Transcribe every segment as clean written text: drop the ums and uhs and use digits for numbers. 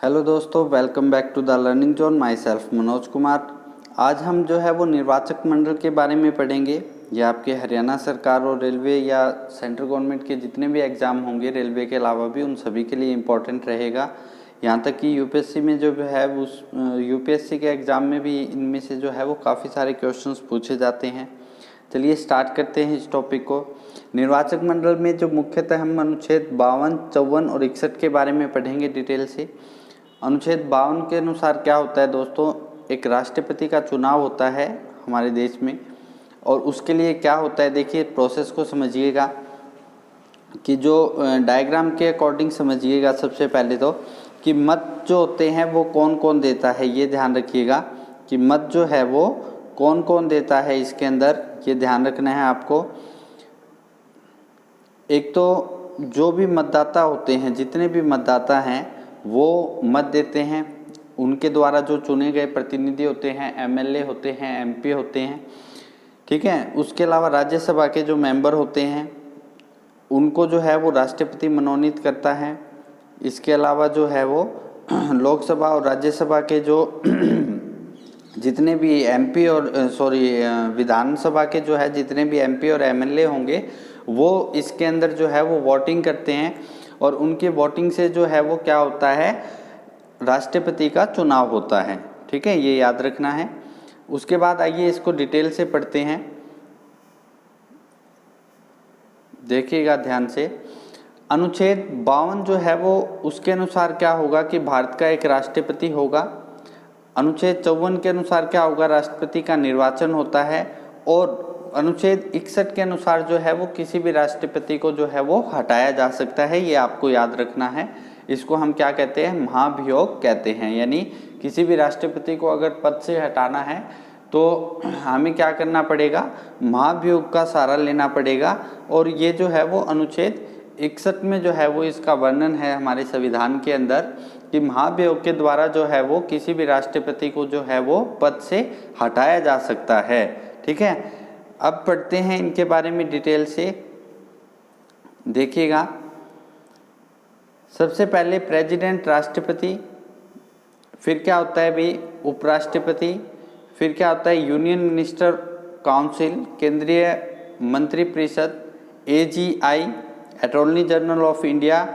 Hello दोस्तों, welcome back to the learning zone. Myself Manoj Kumar. आज हम जो है वो निर्वाचक मंडल के बारे में पढ़ेंगे। ये आपके हरियाणा सरकार और रेलवे या सेंट्रल गवर्नमेंट के जितने भी एग्ज़ाम होंगे रेलवे के अलावा भी, उन सभी के लिए इम्पोर्टेंट रहेगा। यहाँ तक कि यूपीएससी में जो है उस यूपीएससी के एग्ज़ाम में भी इनमें से जो है वो काफ़ी सारे क्वेश्चंस पूछे जाते हैं। चलिए स्टार्ट करते हैं इस टॉपिक को। निर्वाचक मंडल में जो मुख्यतः हम अनुच्छेद 52, 54 और 61 के बारे में पढ़ेंगे डिटेल से। अनुच्छेद 52 के अनुसार क्या होता है दोस्तों, एक राष्ट्रपति का चुनाव होता है हमारे देश में, और उसके लिए क्या होता है, देखिए प्रोसेस को समझिएगा कि जो डायग्राम के अकॉर्डिंग समझिएगा। सबसे पहले तो कि मत जो होते हैं वो कौन कौन देता है, ये ध्यान रखिएगा कि मत जो है वो कौन कौन देता है इसके अंदर, ये ध्यान रखना है आपको। एक तो जो भी मतदाता होते हैं, जितने भी मतदाता हैं वो मत देते हैं, उनके द्वारा जो चुने गए प्रतिनिधि होते हैं, एमएलए होते हैं, एमपी होते हैं, ठीक है। उसके अलावा राज्यसभा के जो मेंबर होते हैं उनको जो है वो राष्ट्रपति मनोनीत करता है। इसके अलावा जो है वो लोकसभा और राज्यसभा के जो जितने भी एमपी और विधानसभा के जो है जितने भी एमपी और एमएलए होंगे वो इसके अंदर जो है वो वोटिंग करते हैं, और उनकी वोटिंग से जो है वो क्या होता है, राष्ट्रपति का चुनाव होता है, ठीक है, ये याद रखना है। उसके बाद आइए इसको डिटेल से पढ़ते हैं, देखिएगा ध्यान से। अनुच्छेद 52 जो है वो उसके अनुसार क्या होगा कि भारत का एक राष्ट्रपति होगा। अनुच्छेद 54 के अनुसार क्या होगा, राष्ट्रपति का निर्वाचन होता है। और अनुच्छेद 61 के अनुसार जो है वो किसी भी राष्ट्रपति को जो है वो हटाया जा सकता है, ये आपको याद रखना है। इसको हम क्या कहते हैं, महाभियोग कहते हैं। यानी किसी भी राष्ट्रपति को अगर पद से हटाना है तो हमें क्या करना पड़ेगा, महाभियोग का सहारा लेना पड़ेगा। और ये जो है वो अनुच्छेद 61 में जो है वो इसका वर्णन है हमारे संविधान के अंदर कि महाभियोग के द्वारा जो है वो किसी भी राष्ट्रपति को जो है वो पद से हटाया जा सकता है, ठीक है। अब पढ़ते हैं इनके बारे में डिटेल से, देखिएगा। सबसे पहले प्रेसिडेंट राष्ट्रपति, फिर क्या होता है भाई उपराष्ट्रपति, फिर क्या होता है यूनियन मिनिस्टर काउंसिल, केंद्रीय मंत्रिपरिषद, AGI, attorney general of India.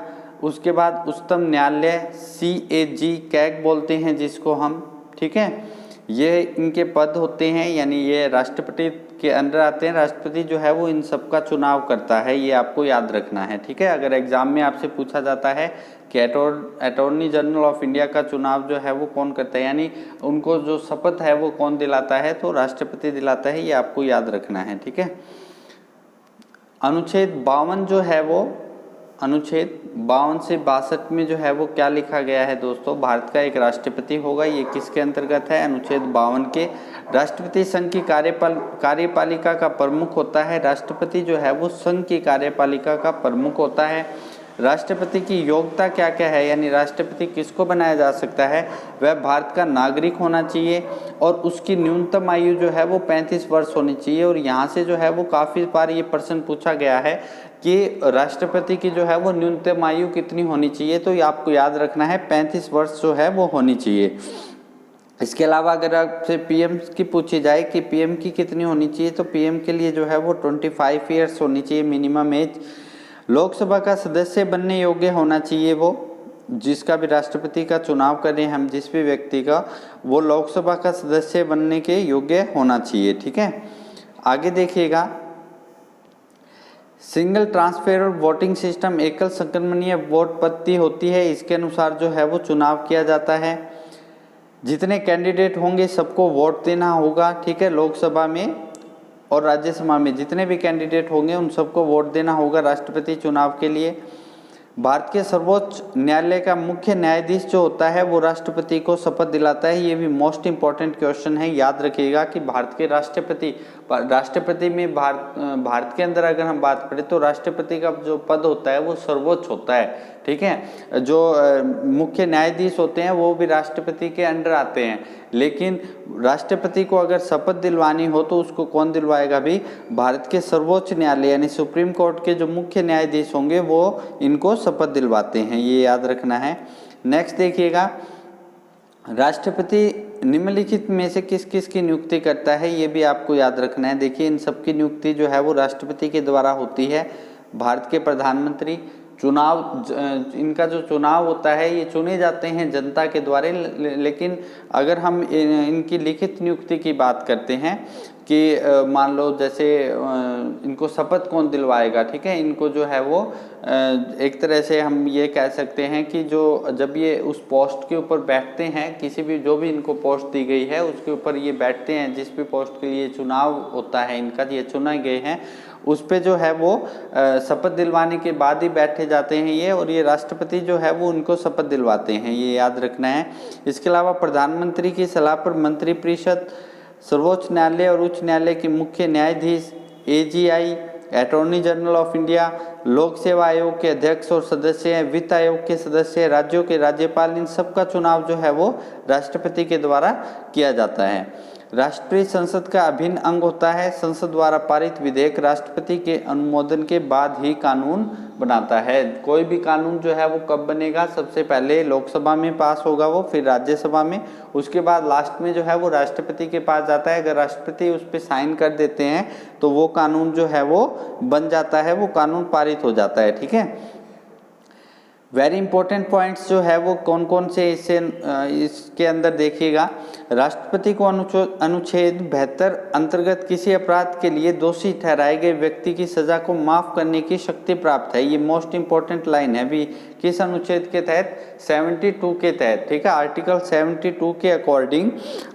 उसके बाद उच्चतम न्यायालय, सीएजी कैग बोलते हैं जिसको हम, ठीक है। ये इनके पद होते हैं, यानी ये राष्ट्रपति के अंडर आते हैं। राष्ट्रपति जो है वो इन सब का चुनाव करता है, ये आपको याद रखना है, ठीक है। अगर एग्जाम में आपसे पूछा जाता है कि अटॉर्नी जनरल ऑफ इंडिया का चुनाव जो है वो कौन करता है, यानी उनको जो शपथ है वो कौन दिलाता है, तो राष्ट्रपति दिलाता है, ये आपको याद रखना है, ठीक है। अनुच्छेद 52 जो है वो अनुच्छेद 52 से 62 में जो है वो क्या लिखा गया है दोस्तों, भारत का एक राष्ट्रपति होगा। ये किसके अंतर्गत है, अनुच्छेद 52 के। राष्ट्रपति संघ की कार्यपालिका का प्रमुख होता है। राष्ट्रपति जो है वो संघ की कार्यपालिका का प्रमुख होता है। राष्ट्रपति की योग्यता क्या क्या है, यानी राष्ट्रपति किसको बनाया जा सकता है, वह भारत का नागरिक होना चाहिए और उसकी न्यूनतम आयु जो है वो 35 वर्ष होनी चाहिए। और यहाँ से जो है वो काफ़ी बार ये प्रश्न पूछा गया है कि राष्ट्रपति की जो है वो न्यूनतम आयु कितनी होनी चाहिए, तो ये आपको याद रखना है 35 वर्ष जो है वो होनी चाहिए। इसके अलावा अगर आपसे पीएम की पूछी जाए कि पीएम की कितनी होनी चाहिए, तो पीएम के लिए जो है वो 25 ईयर्स होनी चाहिए मिनिमम एज। लोकसभा का सदस्य बनने योग्य होना चाहिए वो, जिसका भी राष्ट्रपति का चुनाव करें हम, जिस भी व्यक्ति का, वो लोकसभा का सदस्य बनने के योग्य होना चाहिए, ठीक है। आगे देखिएगा, सिंगल ट्रांसफर वोटिंग सिस्टम, एकल संक्रमणीय वोट पद्धति होती है। इसके अनुसार जो है वो चुनाव किया जाता है। जितने कैंडिडेट होंगे सबको वोट देना होगा, ठीक है। लोकसभा में और राज्यसभा में जितने भी कैंडिडेट होंगे उन सबको वोट देना होगा राष्ट्रपति चुनाव के लिए। भारत के सर्वोच्च न्यायालय का मुख्य न्यायाधीश जो होता है वो राष्ट्रपति को शपथ दिलाता है। ये भी मोस्ट इंपॉर्टेंट क्वेश्चन है, याद रखिएगा कि भारत के राष्ट्रपति में भारत के अंदर अगर हम बात करें तो राष्ट्रपति का जो पद होता है वो सर्वोच्च होता है, ठीक है। जो मुख्य न्यायाधीश होते हैं वो भी राष्ट्रपति के अंडर आते हैं, लेकिन राष्ट्रपति को अगर शपथ दिलवानी हो तो उसको कौन दिलवाएगा भी, भारत के सर्वोच्च न्यायालय यानी सुप्रीम कोर्ट के जो मुख्य न्यायाधीश होंगे वो इनको शपथ दिलवाते हैं, ये याद रखना है। नेक्स्ट देखिएगा, राष्ट्रपति निम्नलिखित में से किस किस की नियुक्ति करता है, ये भी आपको याद रखना है। देखिए इन सब की नियुक्ति जो है वो राष्ट्रपति के द्वारा होती है। भारत के प्रधानमंत्री चुनाव, इनका जो चुनाव होता है ये चुने जाते हैं जनता के द्वारा, लेकिन अगर हम इनकी लिखित नियुक्ति की बात करते हैं कि मान लो जैसे इनको शपथ कौन दिलवाएगा, ठीक है, इनको जो है वो एक तरह से हम ये कह सकते हैं कि जो जब ये उस पोस्ट के ऊपर बैठते हैं, किसी भी जो भी इनको पोस्ट दी गई है उसके ऊपर ये बैठते हैं, जिस भी पोस्ट के लिए चुनाव होता है इनका, ये चुने गए हैं, उस पे जो है वो शपथ दिलवाने के बाद ही बैठे जाते हैं ये, और ये राष्ट्रपति जो है वो उनको शपथ दिलवाते हैं, ये याद रखना है। इसके अलावा प्रधानमंत्री की सलाह पर मंत्रिपरिषद, सर्वोच्च न्यायालय और उच्च न्यायालय के मुख्य न्यायाधीश, AGI, attorney general of India, लोक सेवा आयोग के अध्यक्ष और सदस्य, वित्त आयोग के सदस्य, राज्यों के राज्यपाल, इन सब का चुनाव जो है वो राष्ट्रपति के द्वारा किया जाता है। राष्ट्रीय संसद का अभिन्न अंग होता है। संसद द्वारा पारित विधेयक राष्ट्रपति के अनुमोदन के बाद ही कानून बनाता है। कोई भी कानून जो है वो कब बनेगा, सबसे पहले लोकसभा में पास होगा वो, फिर राज्यसभा में, उसके बाद लास्ट में जो है वो राष्ट्रपति के पास जाता है। अगर राष्ट्रपति उस पर साइन कर देते हैं तो वो कानून जो है वो बन जाता है, वो कानून पारित हो जाता है, ठीक है। वेरी इंपॉर्टेंट पॉइंट्स जो है वो कौन कौन से इसके अंदर देखिएगा। राष्ट्रपति को अनुच्छेद 72 अंतर्गत किसी अपराध के लिए दोषी ठहराए गए व्यक्ति की सजा को माफ करने की शक्ति प्राप्त है। ये मोस्ट इंपॉर्टेंट लाइन है भी, किस अनुच्छेद के तहत, 72 के तहत, ठीक है। आर्टिकल 72 के अकॉर्डिंग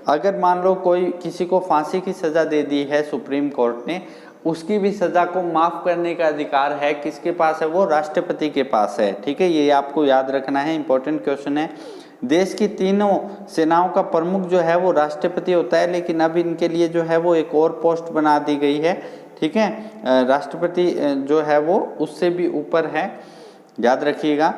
अगर मान लो कोई किसी को फांसी की सजा दे दी है सुप्रीम कोर्ट ने, उसकी भी सजा को माफ करने का अधिकार है किसके पास है, वो राष्ट्रपति के पास है, ठीक है। ये आपको याद रखना है, इंपॉर्टेंट क्वेश्चन है। देश की तीनों सेनाओं का प्रमुख जो है वो राष्ट्रपति होता है, लेकिन अब इनके लिए जो है वो एक और पोस्ट बना दी गई है, ठीक है। राष्ट्रपति जो है वो उससे भी ऊपर है, याद रखिएगा।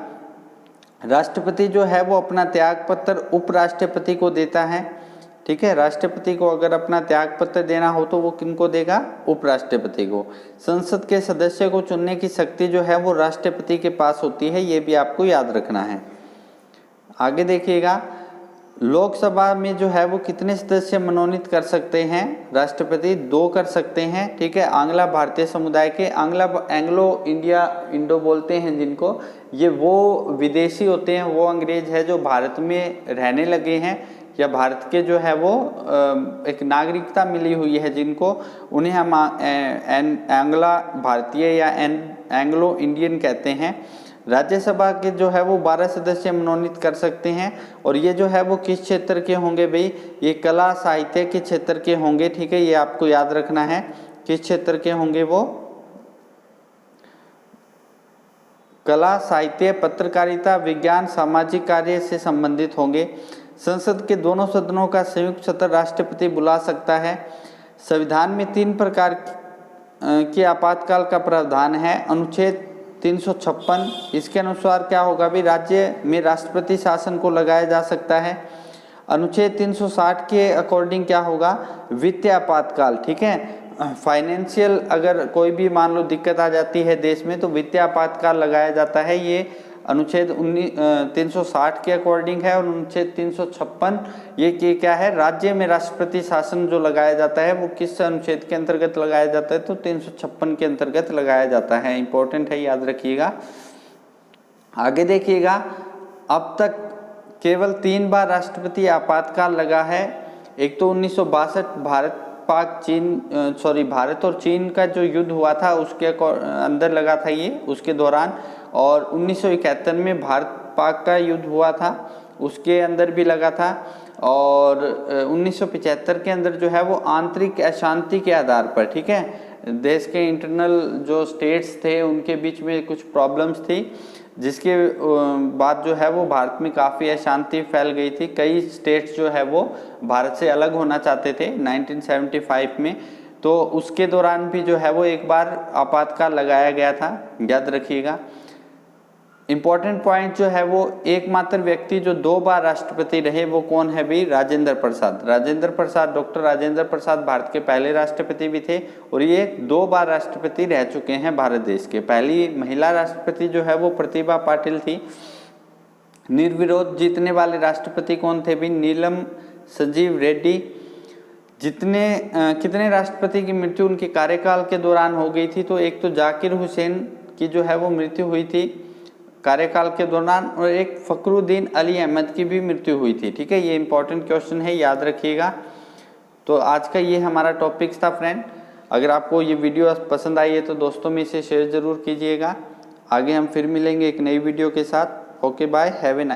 राष्ट्रपति जो है वो अपना त्याग पत्र उपराष्ट्रपति को देता है, ठीक है। राष्ट्रपति को अगर अपना त्याग पत्र देना हो तो वो किनको देगा, उपराष्ट्रपति को। संसद के सदस्य को चुनने की शक्ति जो है वो राष्ट्रपति के पास होती है, ये भी आपको याद रखना है। आगे देखिएगा, लोकसभा में जो है वो कितने सदस्य मनोनीत कर सकते हैं, राष्ट्रपति 2 कर सकते हैं, ठीक है। आंग्ला भारतीय समुदाय के, एंग्लो इंडो बोलते हैं जिनको, ये वो विदेशी होते हैं, वो अंग्रेज है जो भारत में रहने लगे हैं या भारत के जो है वो एक नागरिकता मिली हुई है जिनको, उन्हें हम आंग्ला भारतीय या एंग्लो इंडियन कहते हैं। राज्यसभा के जो है वो 12 सदस्य मनोनीत कर सकते हैं, और ये जो है वो किस क्षेत्र के होंगे भाई, ये कला साहित्य के क्षेत्र के होंगे, ठीक है। ये आपको याद रखना है, किस क्षेत्र के होंगे वो, कला साहित्य, पत्रकारिता, विज्ञान, सामाजिक कार्य से संबंधित होंगे। संसद के दोनों सदनों का संयुक्त सत्र राष्ट्रपति बुला सकता है। संविधान में 3 प्रकार के आपातकाल का प्रावधान है। अनुच्छेद 356, इसके अनुसार क्या होगा भी, राज्य में राष्ट्रपति शासन को लगाया जा सकता है। अनुच्छेद 360 के अकॉर्डिंग क्या होगा, वित्तीय आपातकाल, ठीक है। फाइनेंशियल अगर कोई भी मान लो दिक्कत आ जाती है देश में तो वित्तीय आपातकाल लगाया जाता है, ये अनुच्छेद 360 के अकॉर्डिंग है। और अनुच्छेद 356 ये क्या है, राज्य में राष्ट्रपति शासन जो लगाया जाता है वो किस अनुच्छेद के अंतर्गत लगाया जाता है, तो 356 के अंतर्गत लगाया जाता है। इंपॉर्टेंट है, याद रखिएगा। आगे देखिएगा, अब तक केवल 3 बार राष्ट्रपति आपातकाल लगा है। एक तो 1962 भारत और चीन का जो युद्ध हुआ था उसके अंदर लगा था ये, उसके दौरान, और 1971 में भारत पाक का युद्ध हुआ था उसके अंदर भी लगा था, और 1975 के अंदर जो है वो आंतरिक अशांति के आधार पर, ठीक है, देश के इंटरनल जो स्टेट्स थे उनके बीच में कुछ प्रॉब्लम्स थी, जिसके बाद जो है वो भारत में काफ़ी अशांति फैल गई थी। कई स्टेट्स जो है वो भारत से अलग होना चाहते थे 1975 में, तो उसके दौरान भी जो है वो एक बार आपातकाल लगाया गया था, याद रखिएगा। इम्पॉर्टेंट पॉइंट जो है वो, एकमात्र व्यक्ति जो 2 बार राष्ट्रपति रहे वो कौन है भी, राजेंद्र प्रसाद। राजेंद्र प्रसाद, डॉक्टर राजेंद्र प्रसाद भारत के पहले राष्ट्रपति भी थे, और ये 2 बार राष्ट्रपति रह चुके हैं भारत देश के। पहली महिला राष्ट्रपति जो है वो प्रतिभा पाटिल थी, निर्विरोध जीतने वाले राष्ट्रपति कौन थे भी? नीलम संजीव रेड्डी। कितने राष्ट्रपति की मृत्यु उनके कार्यकाल के दौरान हो गई थी? तो एक तो जाकिर हुसैन की जो है वो मृत्यु हुई थी कार्यकाल के दौरान, और एक फखरुद्दीन अली अहमद की भी मृत्यु हुई थी। ठीक है, ये इंपॉर्टेंट क्वेश्चन है, याद रखिएगा। तो आज का ये हमारा टॉपिक्स था फ्रेंड। अगर आपको ये वीडियो पसंद आई है तो दोस्तों में इसे शेयर जरूर कीजिएगा। आगे हम फिर मिलेंगे एक नई वीडियो के साथ। Okay bye, have a nice